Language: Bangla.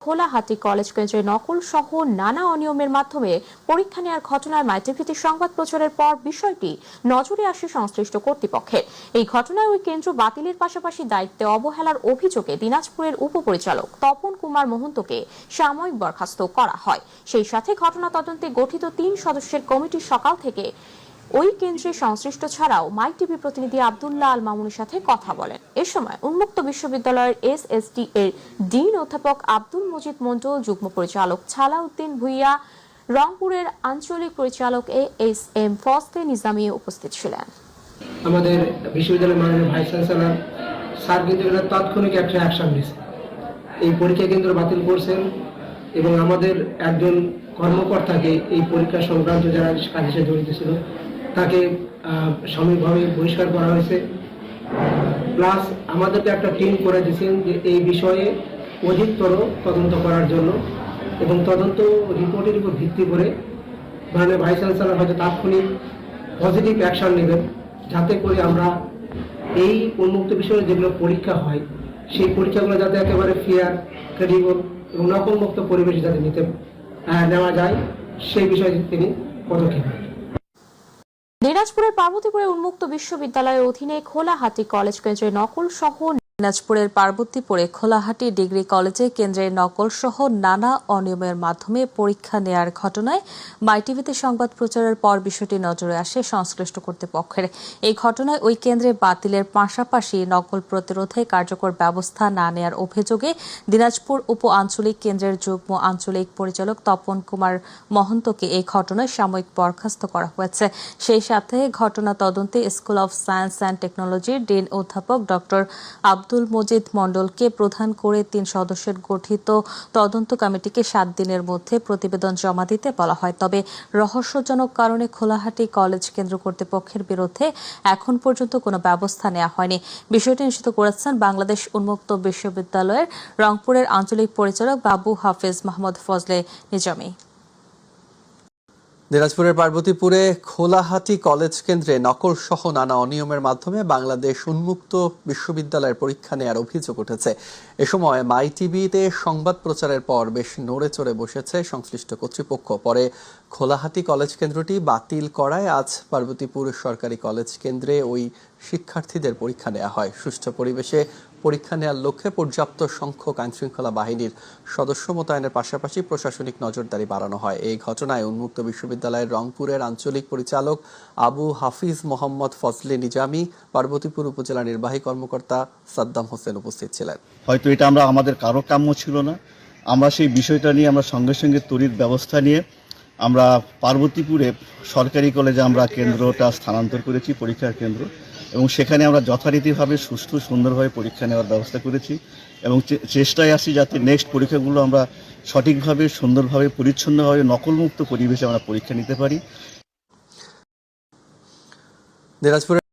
খোলাহাটি কলেজ কেন্দ্রে নকল সহ নানা অনিয়মের মাধ্যমে পরীক্ষা নেওয়ার ঘটনায় মাইটিভিতে সংবাদ প্রচারের পর বিষয়টি নজরে আসে সংশ্লিষ্ট কর্তৃপক্ষের। এই ঘটনায় ওই কেন্দ্র বাতিলের পাশাপাশি দায়িত্বে অবহেলার অভিযোগে দিনাজপুরের উপপরিচালক তপন কুমার মহন্তকে সাময়িক বরখাস্ত করা হয়। সেই সাথে ঘটনা তদন্তে গঠিত 3 সদস্যের কমিটি সকাল থেকে ওই কেন্দ্রে সংশ্লিষ্ট ছাড়াও মাই টিভি প্রতিনিধি আব্দুল্লাহ আল মামুনের সাথে কথা বলেন। এ সময় উন্মুক্ত বিশ্ববিদ্যালয়ের এসএসটি এর ডিন অধ্যাপক আব্দুল মজিদ মণ্ডল, যুগ্ম পরিচালক ছালাউদ্দিন ভুইয়া, রংপুরের আঞ্চলিক পরিচালক এএসএম ফজলে নিজামী উপস্থিত ছিলেন। আমাদের বিশ্ববিদ্যালয়ের মাননীয় ভাইস চ্যান্সেলর স্যার কিন্তু তাৎক্ষণিক একটা অ্যাকশন নিয়েছে, এই পরীক্ষা কেন্দ্র বাতিল করছেন এবং আমাদের একজন কর্মকর্তাকে এই পরীক্ষা সংক্রান্ত যারা কাজের সাথে জড়িত ছিল তাকে সাময়িকভাবে বহিষ্কার করা হয়েছে। প্লাস আমাদেরকে একটা টিম করে দিয়েছেন যে এই বিষয়ে অধিকতর তদন্ত করার জন্য, এবং তদন্ত রিপোর্টের উপর ভিত্তি করে মাননীয় ভাইস চ্যান্সেলর হয়তো তাৎক্ষণিক পজিটিভ অ্যাকশন নেবেন, যাতে করে আমরা এই উন্মুক্ত বিষয়ে যেগুলো পরীক্ষা হয় সেই পরীক্ষাগুলো যাতে একেবারে ফেয়ার, ক্রেডিবল এবং নকলমুক্ত পরিবেশ যাতে নেওয়া যায় সেই বিষয়ে তিনি পদক্ষেপ নেন। দিনাজপুরের পার্বতীপুরে উন্মুক্ত বিশ্ববিদ্যালয়ের অধীনে খোলাহাটি কলেজ কেন্দ্রে নকল সহ দিনাজপুরের পার্বতীপুরে খোলাহাটি ডিগ্রি কলেজে কেন্দ্রের নকল সহ নানা অনিয়মের মাধ্যমে পরীক্ষা নেয়ার ঘটনায় মাইটিভিতে সংবাদ প্রচারের পর বিষয়টি নজরে আসে সংশ্লিষ্ট কর্তৃপক্ষের। এই ঘটনায় ওই কেন্দ্রে বাতিলের পাশাপাশি নকল প্রতিরোধে কার্যকর ব্যবস্থা না নেয়ার অভিযোগে দিনাজপুর উপ আঞ্চলিক কেন্দ্রের যুগ্ম আঞ্চলিক পরিচালক তপন কুমার মহন্তকে এই ঘটনায় সাময়িক বরখাস্ত করা হয়েছে। সেই সাথে ঘটনা তদন্তে স্কুল অব সায়েন্স অ্যান্ড টেকনোলজির ডিন অধ্যাপক ডক্টর আব্দুল মজিদ মণ্ডলকে প্রধান করে 3 সদস্যের গঠিত তদন্ত কমিটিকে 7 দিনের মধ্যে প্রতিবেদন জমা দিতে বলা হয়। তবে রহস্যজনক কারণে খোলাহাটি কলেজ কেন্দ্র কর্তৃপক্ষের বিরুদ্ধে এখন পর্যন্ত কোনো ব্যবস্থা নেওয়া হয়নি। বিষয়টি নিশ্চিত করেছেন বাংলাদেশ উন্মুক্ত বিশ্ববিদ্যালয়ের রংপুরের আঞ্চলিক পরিচালক আবু হাফেজ মোহাম্মদ ফজলে নিজামী। দিনাজপুরের পার্বতীপুরে খোলাহাটি কলেজ কেন্দ্রে নকল সহ নানা অনিয়মের মাধ্যমে বাংলাদেশ উন্মুক্ত বিশ্ববিদ্যালয়ের পরীক্ষা নেওয়ার অভিযোগ উঠেছে। এ সময় মাই টিভিতে সংবাদ প্রচারের পর বেশ নড়ে চড়ে বসেছে সংশ্লিষ্ট কর্তৃপক্ষ। পরে খোলাহাটি কলেজ কেন্দ্রটি বাতিল করায় আজ পার্বতীপুর সরকারি কলেজ কেন্দ্রে ওই শিক্ষার্থীদের পরীক্ষা নেওয়া হয়। সুষ্ঠু পরিবেশে পরীক্ষা নেওয়ার লক্ষ্যে পর্যাপ্ত সংখ্যক আইনশৃঙ্খলা বাহিনীর সদস্য মোতায়েনের পাশাপাশি প্রশাসনিক নজরদারি বাড়ানো হয়। এই ঘটনায় উন্মুক্ত বিশ্ববিদ্যালয়ের রংপুরের আঞ্চলিক পরিচালক আবু হাফিজ মোহাম্মদ ফজলে নিজামী, পার্বতীপুর উপজেলা নির্বাহী কর্মকর্তা সাদ্দাম হোসেন উপস্থিত ছিলেন। হয়তো এটা আমাদের কারো কাম্য ছিল না। আমরা সেই বিষয়টা নিয়ে আমরা সঙ্গে সঙ্গে তড়িৎ ব্যবস্থা নিয়ে আমরা পার্বতীপুরে সরকারি কলেজে আমরা কেন্দ্রটা স্থানান্তর করেছি, পরীক্ষার কেন্দ্র, এবং সেখানে আমরা যথারীতিভাবে সুষ্ঠু সুন্দরভাবে পরীক্ষা নেওয়ার ব্যবস্থা করেছি এবং চেষ্টায় আছি যাতে নেক্সট পরীক্ষাগুলো আমরা সঠিকভাবে, সুন্দরভাবে, পরিচ্ছন্নভাবে, নকলমুক্ত পরিবেশে আমরা পরীক্ষা নিতে পারি। দিনাজপুরের